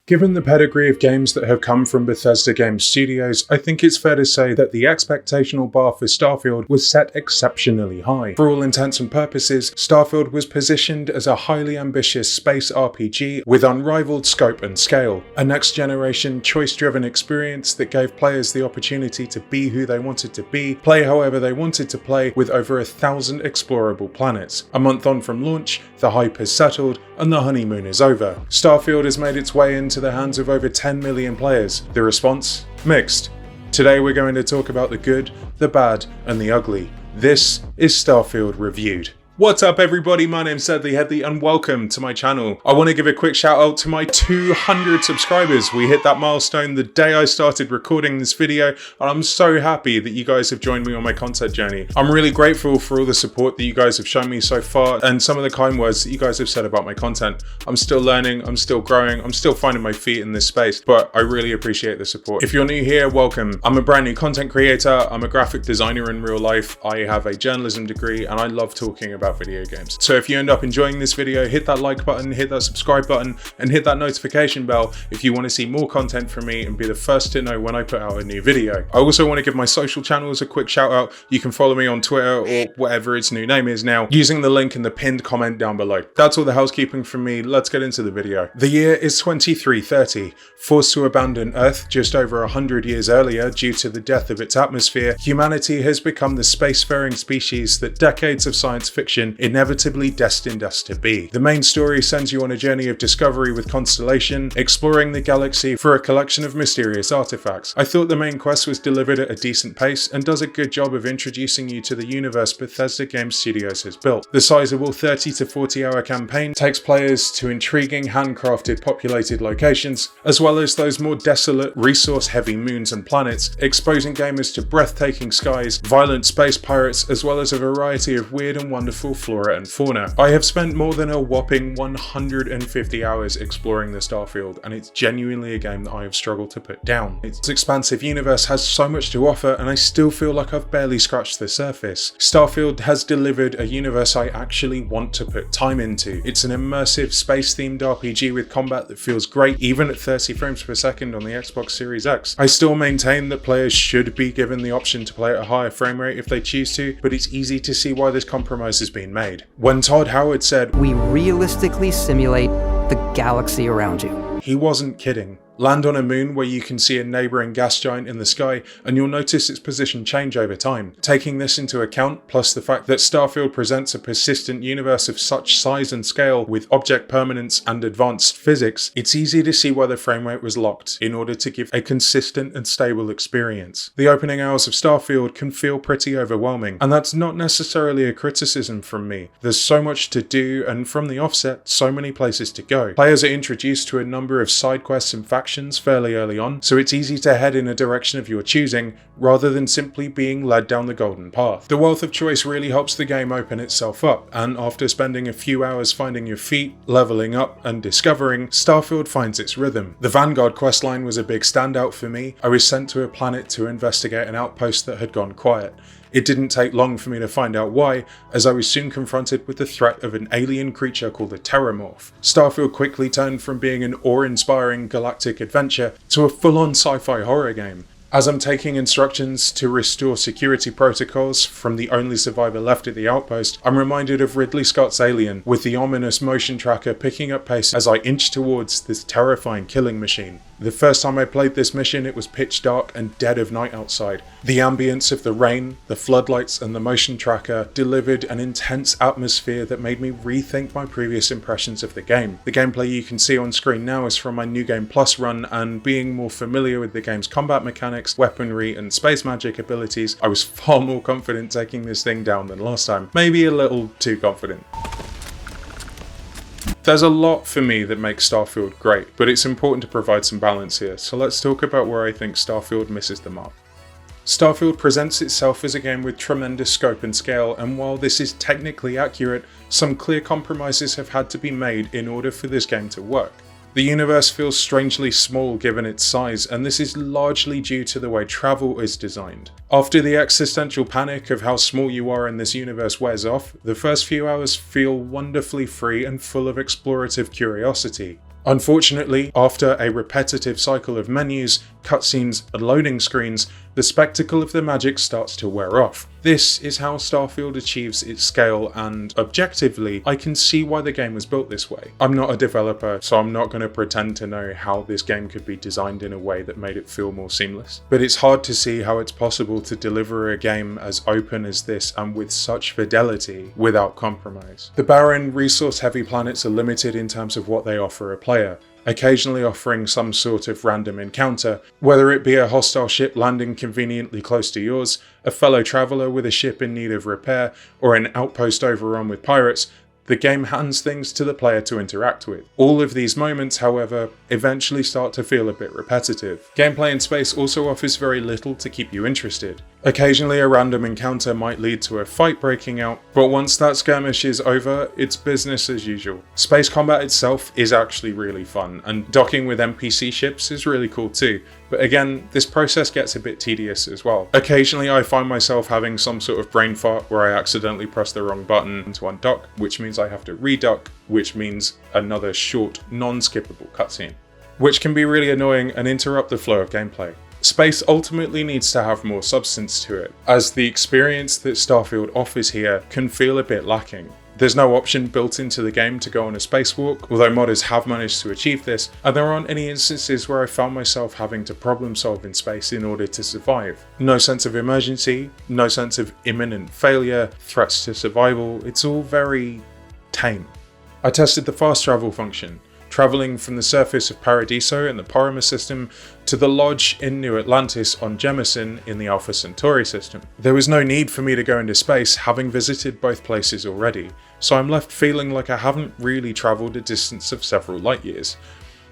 Given the pedigree of games that have come from Bethesda Game Studios, I think it's fair to say that the expectational bar for Starfield was set exceptionally high. For all intents and purposes, Starfield was positioned as a highly ambitious space RPG with unrivaled scope and scale, a next-generation choice-driven experience that gave players the opportunity to be who they wanted to be, play however they wanted to play, with over 1,000 explorable planets. A month on from launch, the hype has settled, and the honeymoon is over. Starfield has made its way into the hands of over 10 million players. The response? Mixed. Today we're going to talk about the good, the bad, and the ugly. This is Starfield Reviewed. What's up everybody, my name's Sedley Headley and welcome to my channel. I want to give a quick shout out to my 200 subscribers. We hit that milestone the day I started recording this video and I'm so happy that you guys have joined me on my content journey. I'm really grateful for all the support that you guys have shown me so far and some of the kind words that you guys have said about my content. I'm still learning, I'm still growing, I'm still finding my feet in this space, but I really appreciate the support. If you're new here, welcome. I'm a brand new content creator, I'm a graphic designer in real life, I have a journalism degree and I love talking about video games. So if you end up enjoying this video, hit that like button, hit that subscribe button, and hit that notification bell if you want to see more content from me and be the first to know when I put out a new video. I also want to give my social channels a quick shout out. You can follow me on Twitter or whatever its new name is now, using the link in the pinned comment down below. That's all the housekeeping from me. Let's get into the video. The year is 2330. Forced to abandon Earth just over 100 years earlier due to the death of its atmosphere, humanity has become the spacefaring species that decades of science fiction inevitably destined us to be. The main story sends you on a journey of discovery with Constellation, exploring the galaxy for a collection of mysterious artifacts. I thought the main quest was delivered at a decent pace and does a good job of introducing you to the universe Bethesda Game Studios has built. The sizable 30 to 40 hour campaign takes players to intriguing handcrafted populated locations, as well as those more desolate, resource-heavy moons and planets, exposing gamers to breathtaking skies, violent space pirates, as well as a variety of weird and wonderful flora and fauna. I have spent more than a whopping 150 hours exploring the Starfield, and it's genuinely a game that I have struggled to put down. Its expansive universe has so much to offer, and I still feel like I've barely scratched the surface. Starfield has delivered a universe I actually want to put time into. It's an immersive, space-themed RPG with combat that feels great, even at 30 frames per second on the Xbox Series X. I still maintain that players should be given the option to play at a higher frame rate if they choose to, but it's easy to see why this compromise has been made. When Todd Howard said, "We realistically simulate the galaxy around you," he wasn't kidding. Land on a moon where you can see a neighbouring gas giant in the sky and you'll notice its position change over time. Taking this into account, plus the fact that Starfield presents a persistent universe of such size and scale with object permanence and advanced physics, it's easy to see why the frame rate was locked in order to give a consistent and stable experience. The opening hours of Starfield can feel pretty overwhelming, and that's not necessarily a criticism from me. There's so much to do and from the offset, so many places to go. Players are introduced to a number of side quests and factions fairly early on, so it's easy to head in a direction of your choosing rather than simply being led down the golden path. The wealth of choice really helps the game open itself up, and after spending a few hours finding your feet, leveling up and discovering, Starfield finds its rhythm. The Vanguard questline was a big standout for me. I was sent to a planet to investigate an outpost that had gone quiet. It didn't take long for me to find out why, as I was soon confronted with the threat of an alien creature called a Terramorph. Starfield quickly turned from being an awe-inspiring galactic adventure to a full-on sci-fi horror game. As I'm taking instructions to restore security protocols from the only survivor left at the outpost, I'm reminded of Ridley Scott's Alien, with the ominous motion tracker picking up pace as I inch towards this terrifying killing machine. The first time I played this mission, it was pitch dark and dead of night outside. The ambience of the rain, the floodlights, and the motion tracker delivered an intense atmosphere that made me rethink my previous impressions of the game. The gameplay you can see on screen now is from my New Game Plus run, and being more familiar with the game's combat mechanics, weaponry, and space magic abilities, I was far more confident taking this thing down than last time. Maybe a little too confident. There's a lot for me that makes Starfield great, but it's important to provide some balance here, so let's talk about where I think Starfield misses the mark. Starfield presents itself as a game with tremendous scope and scale, and while this is technically accurate, some clear compromises have had to be made in order for this game to work. The universe feels strangely small given its size, and this is largely due to the way travel is designed. After the existential panic of how small you are in this universe wears off, the first few hours feel wonderfully free and full of explorative curiosity. Unfortunately, after a repetitive cycle of menus, cutscenes, and loading screens, the spectacle of the magic starts to wear off. This is how Starfield achieves its scale, and objectively, I can see why the game was built this way. I'm not a developer, so I'm not going to pretend to know how this game could be designed in a way that made it feel more seamless. But it's hard to see how it's possible to deliver a game as open as this and with such fidelity without compromise. The barren, resource-heavy planets are limited in terms of what they offer a player, occasionally offering some sort of random encounter, whether it be a hostile ship landing conveniently close to yours, a fellow traveller with a ship in need of repair, or an outpost overrun with pirates. The game hands things to the player to interact with. All of these moments, however, eventually start to feel a bit repetitive. Gameplay in space also offers very little to keep you interested. Occasionally a random encounter might lead to a fight breaking out, but once that skirmish is over, it's business as usual. Space combat itself is actually really fun, and docking with NPC ships is really cool too, but again, this process gets a bit tedious as well. Occasionally I find myself having some sort of brain fart where I accidentally press the wrong button to undock, which means I have to redock, which means another short, non-skippable cutscene, which can be really annoying and interrupt the flow of gameplay. Space ultimately needs to have more substance to it, as the experience that Starfield offers here can feel a bit lacking. There's no option built into the game to go on a spacewalk, although modders have managed to achieve this, and there aren't any instances where I found myself having to problem solve in space in order to survive. No sense of emergency, no sense of imminent failure, threats to survival, it's all very tame. I tested the fast travel function, travelling from the surface of Paradiso in the Porima system to the lodge in New Atlantis on Jemison in the Alpha Centauri system. There was no need for me to go into space, having visited both places already, so I'm left feeling like I haven't really travelled a distance of several light years.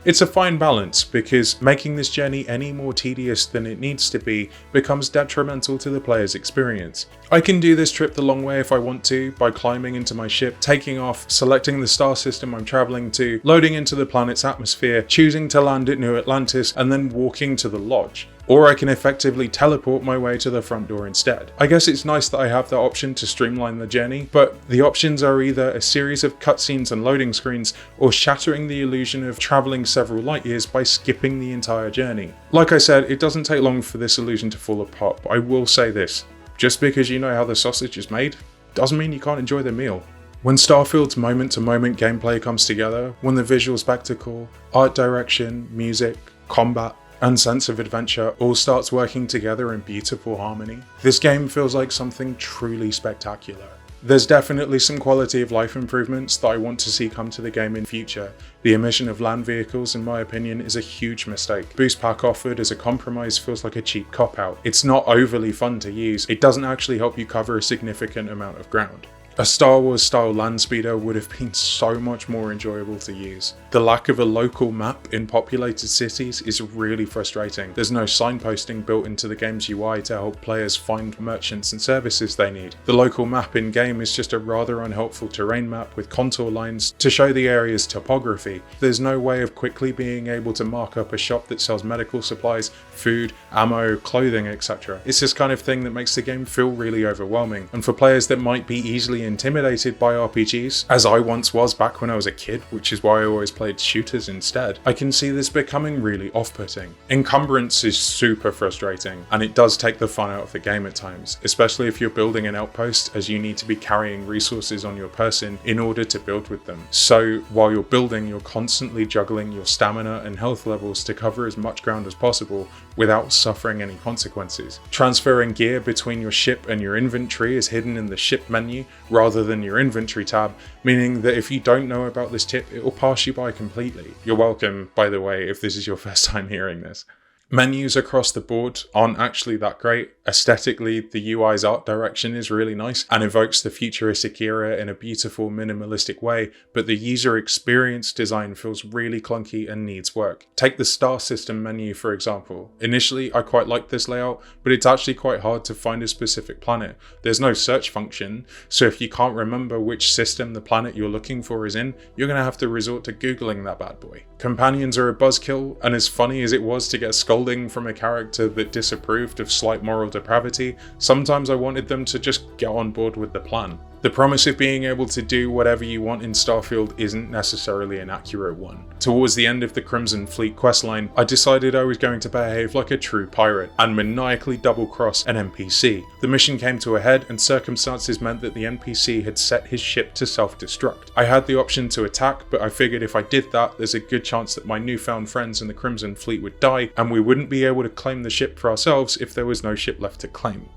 It's a fine balance, because making this journey any more tedious than it needs to be becomes detrimental to the player's experience. I can do this trip the long way if I want to, by climbing into my ship, taking off, selecting the star system I'm travelling to, loading into the planet's atmosphere, choosing to land at New Atlantis, and then walking to the lodge. Or I can effectively teleport my way to the front door instead. I guess it's nice that I have the option to streamline the journey, but the options are either a series of cutscenes and loading screens, or shattering the illusion of travelling several light years by skipping the entire journey. Like I said, it doesn't take long for this illusion to fall apart, but I will say this: just because you know how the sausage is made, doesn't mean you can't enjoy the meal. When Starfield's moment-to-moment gameplay comes together, when the visual spectacle, art direction, music, combat, and sense of adventure all starts working together in beautiful harmony, this game feels like something truly spectacular. There's definitely some quality of life improvements that I want to see come to the game in future. The omission of land vehicles, in my opinion, is a huge mistake. Boost pack offered as a compromise feels like a cheap cop-out. It's not overly fun to use, it doesn't actually help you cover a significant amount of ground. A Star Wars style land speeder would have been so much more enjoyable to use. The lack of a local map in populated cities is really frustrating. There's no signposting built into the game's UI to help players find merchants and services they need. The local map in game is just a rather unhelpful terrain map with contour lines to show the area's topography. There's no way of quickly being able to mark up a shop that sells medical supplies, food, ammo, clothing, etc. It's this kind of thing that makes the game feel really overwhelming, and for players that might be easily intimidated by RPGs, as I once was back when I was a kid, which is why I always played shooters instead, I can see this becoming really off-putting. Encumbrance is super frustrating, and it does take the fun out of the game at times, especially if you're building an outpost, as you need to be carrying resources on your person in order to build with them. So while you're building, you're constantly juggling your stamina and health levels to cover as much ground as possible without suffering any consequences. Transferring gear between your ship and your inventory is hidden in the ship menu rather than your inventory tab, meaning that if you don't know about this tip, it will pass you by completely. You're welcome, by the way, if this is your first time hearing this. Menus across the board aren't actually that great. Aesthetically, the UI's art direction is really nice and evokes the futuristic era in a beautiful, minimalistic way, but the user experience design feels really clunky and needs work. Take the star system menu, for example. Initially, I quite liked this layout, but it's actually quite hard to find a specific planet. There's no search function, so if you can't remember which system the planet you're looking for is in, you're going to have to resort to Googling that bad boy. Companions are a buzzkill, and as funny as it was to get scolding from a character that disapproved of slight moral depravity, sometimes I wanted them to just get on board with the plan. The promise of being able to do whatever you want in Starfield isn't necessarily an accurate one. Towards the end of the Crimson Fleet questline, I decided I was going to behave like a true pirate and maniacally double-cross an NPC. The mission came to a head and circumstances meant that the NPC had set his ship to self-destruct. I had the option to attack, but I figured if I did that, there's a good chance that my newfound friends in the Crimson Fleet would die and we wouldn't be able to claim the ship for ourselves if there was no ship left to claim.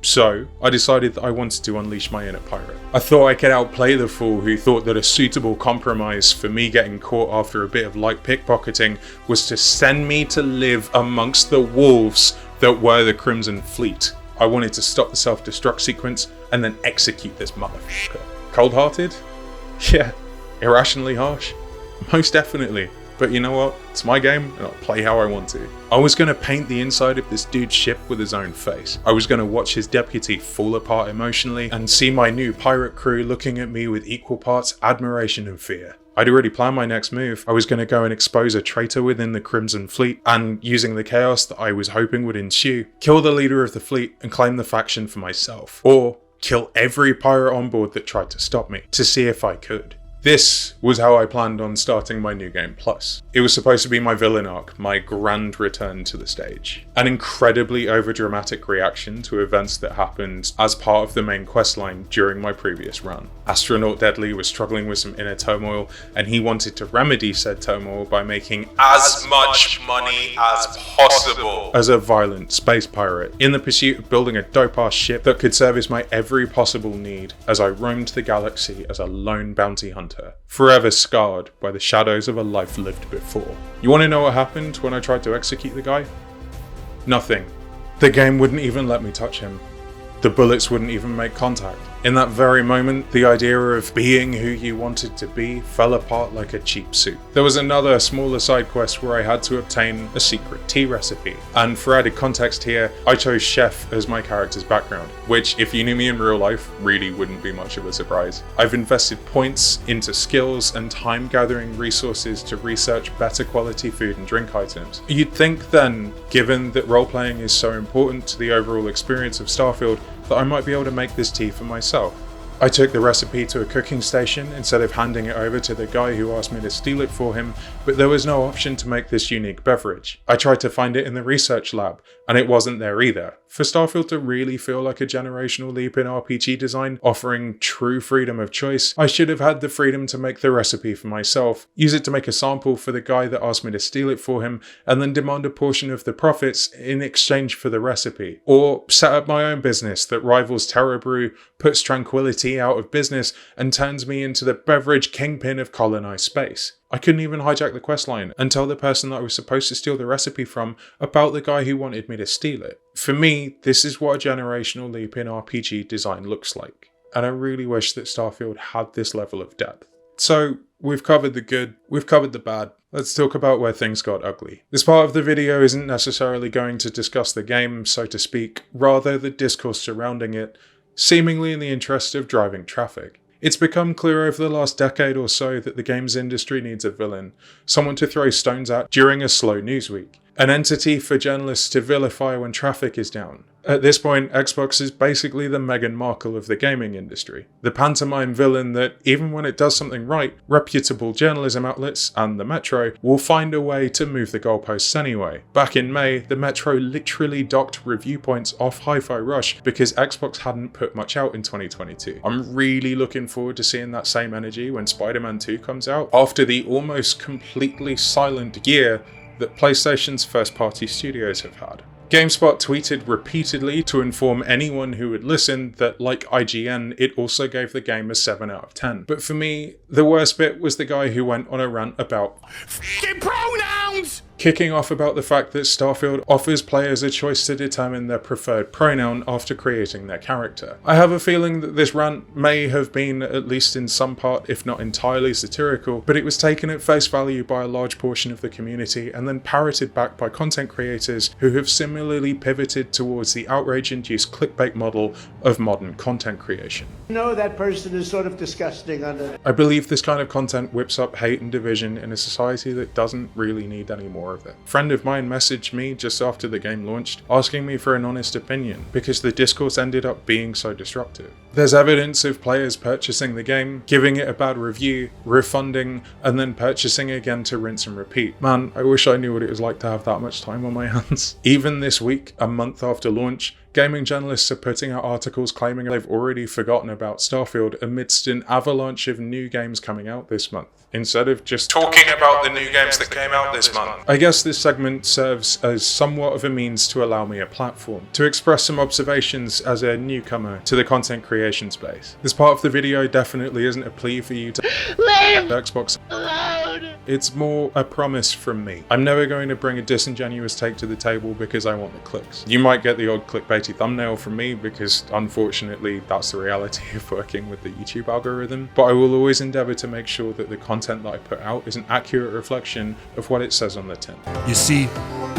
So, I decided that I wanted to unleash my inner pirate. I thought I could outplay the fool who thought that a suitable compromise for me getting caught after a bit of light pickpocketing was to send me to live amongst the wolves that were the Crimson Fleet. I wanted to stop the self-destruct sequence and then execute this motherfucker. Cold-hearted? Yeah. Irrationally harsh? Most definitely. But you know what? It's my game and I'll play how I want to. I was going to paint the inside of this dude's ship with his own face. I was going to watch his deputy fall apart emotionally and see my new pirate crew looking at me with equal parts admiration and fear. I'd already planned my next move. I was going to go and expose a traitor within the Crimson Fleet and, using the chaos that I was hoping would ensue, kill the leader of the fleet and claim the faction for myself. Or kill every pirate on board that tried to stop me, to see if I could. This was how I planned on starting my New Game Plus. It was supposed to be my villain arc, my grand return to the stage. An incredibly overdramatic reaction to events that happened as part of the main questline during my previous run. Astronaut Deadly was struggling with some inner turmoil, and he wanted to remedy said turmoil by making as much money as possible as a violent space pirate, in the pursuit of building a dope-ass ship that could service my every possible need as I roamed the galaxy as a lone bounty hunter, forever scarred by the shadows of a life lived before. You want to know what happened when I tried to execute the guy? Nothing. The game wouldn't even let me touch him. The bullets wouldn't even make contact. In that very moment, the idea of being who you wanted to be fell apart like a cheap suit. There was another smaller side quest where I had to obtain a secret tea recipe, and for added context here, I chose chef as my character's background, which if you knew me in real life, really wouldn't be much of a surprise. I've invested points into skills and time gathering resources to research better quality food and drink items. You'd think then, given that role-playing is so important to the overall experience of Starfield, that I might be able to make this tea for myself. I took the recipe to a cooking station instead of handing it over to the guy who asked me to steal it for him, but there was no option to make this unique beverage. I tried to find it in the research lab, and it wasn't there either. For Starfield to really feel like a generational leap in RPG design, offering true freedom of choice, I should have had the freedom to make the recipe for myself, use it to make a sample for the guy that asked me to steal it for him, and then demand a portion of the profits in exchange for the recipe. Or set up my own business that rivals Terra Brew, puts Tranquility out of business, and turns me into the beverage kingpin of colonized space. I couldn't even hijack the questline and tell the person that I was supposed to steal the recipe from about the guy who wanted me to steal it. For me, this is what a generational leap in RPG design looks like, and I really wish that Starfield had this level of depth. So, we've covered the good, we've covered the bad. Let's talk about where things got ugly. This part of the video isn't necessarily going to discuss the game, so to speak, rather the discourse surrounding it, seemingly in the interest of driving traffic. It's become clear over the last decade or so that the games industry needs a villain, someone to throw stones at during a slow news week, an entity for journalists to vilify when traffic is down. At this point, Xbox is basically the Meghan Markle of the gaming industry. The pantomime villain that, even when it does something right, reputable journalism outlets and the Metro will find a way to move the goalposts anyway. Back in May, the Metro literally docked review points off Hi-Fi Rush because Xbox hadn't put much out in 2022. I'm really looking forward to seeing that same energy when Spider-Man 2 comes out, after the almost completely silent year that PlayStation's first-party studios have had. GameSpot tweeted repeatedly to inform anyone who would listen that, like IGN, it also gave the game a 7 out of 10. But for me, the worst bit was the guy who went on a rant about f***ing pronouns! Kicking off about the fact that Starfield offers players a choice to determine their preferred pronoun after creating their character. I have a feeling that this rant may have been, at least in some part, if not entirely satirical, but it was taken at face value by a large portion of the community and then parroted back by content creators who have similarly pivoted towards the outrage-induced clickbait model of modern content creation. No, that person is sort of disgusting. I believe this kind of content whips up hate and division in a society that doesn't really need any more more of it. A friend of mine messaged me just after the game launched, asking me for an honest opinion because the discourse ended up being so disruptive. There's evidence of players purchasing the game, giving it a bad review, refunding, and then purchasing again to rinse and repeat. Man, I wish I knew what it was like to have that much time on my hands. Even this week, a month after launch, gaming journalists are putting out articles claiming they've already forgotten about Starfield amidst an avalanche of new games coming out this month, instead of just talking about the new games that came out this month. I guess this segment serves as somewhat of a means to allow me a platform to express some observations as a newcomer to the content creation space. This part of the video definitely isn't a plea for you to leave Xbox alone. It's more a promise from me. I'm never going to bring a disingenuous take to the table because I want the clicks. You might get the odd clickbaity thumbnail from me because unfortunately that's the reality of working with the YouTube algorithm, but I will always endeavor to make sure that the content that I put out is an accurate reflection of what it says on the tin. You see,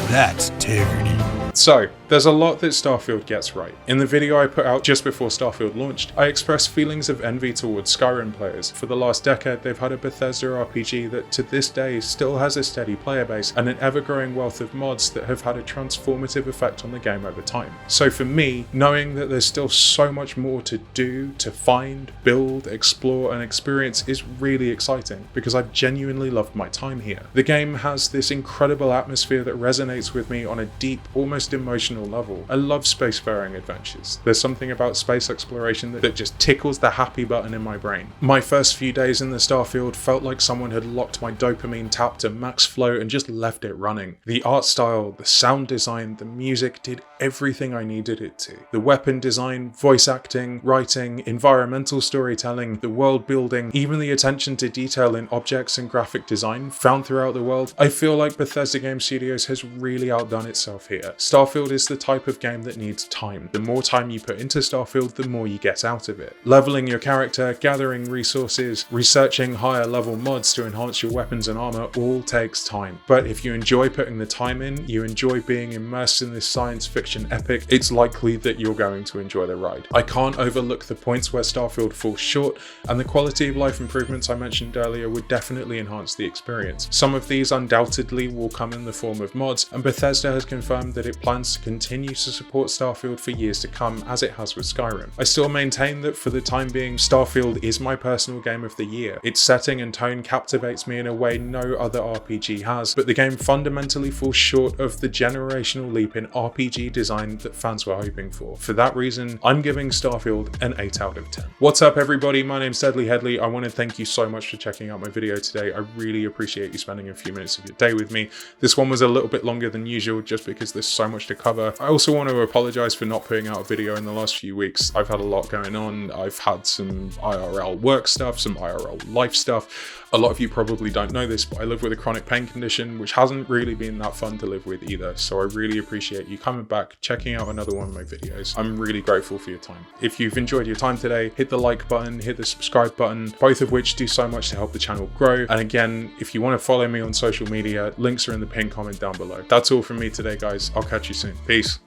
that's integrity. So, there's a lot that Starfield gets right. In the video I put out just before Starfield launched, I expressed feelings of envy towards Skyrim players. For the last decade, they've had a Bethesda RPG that to this day still has a steady player base and an ever-growing wealth of mods that have had a transformative effect on the game over time. So for me, knowing that there's still so much more to do, to find, build, explore, and experience is really exciting because I've genuinely loved my time here. The game has this incredible atmosphere that resonates with me on a deep, almost emotional level. I love spacefaring adventures. There's something about space exploration that just tickles the happy button in my brain. My first few days in the Starfield felt like someone had locked my dopamine tap to max flow and just left it running. The art style, the sound design, the music did everything I needed it to. The weapon design, voice acting, writing, environmental storytelling, the world building, even the attention to detail in objects and graphic design found throughout the world. I feel like Bethesda Game Studios has really outdone itself here. Starfield is the type of game that needs time. The more time you put into Starfield, the more you get out of it. Leveling your character, gathering resources, researching higher level mods to enhance your weapons and armor all takes time. But if you enjoy putting the time in, you enjoy being immersed in this science fiction epic, it's likely that you're going to enjoy the ride. I can't overlook the points where Starfield falls short, and the quality of life improvements I mentioned earlier would definitely enhance the experience. Some of these undoubtedly will come in the form of mods, and Bethesda has confirmed that it plans to continue to support Starfield for years to come, as it has with Skyrim. I still maintain that for the time being, Starfield is my personal game of the year. Its setting and tone captivates me in a way no other RPG has, but the game fundamentally falls short of the generational leap in RPG design that fans were hoping for. For that reason, I'm giving Starfield an 8 out of 10. What's up everybody, my name's Deadly Headley. I want to thank you so much for checking out my video today. I really appreciate you spending a few minutes of your day with me. This one was a little bit longer than usual just because there's so much to cover. I also want to apologize for not putting out a video in the last few weeks. I've had a lot going on. I've had some IRL work stuff, some IRL life stuff. A lot of you probably don't know this, but I live with a chronic pain condition, which hasn't really been that fun to live with either. So I really appreciate you coming back, checking out another one of my videos. I'm really grateful for your time. If you've enjoyed your time today, hit the like button, hit the subscribe button, both of which do so much to help the channel grow. And again, if you want to follow me on social media, links are in the pinned comment down below. That's all from me today, guys. I'll catch you soon. Peace.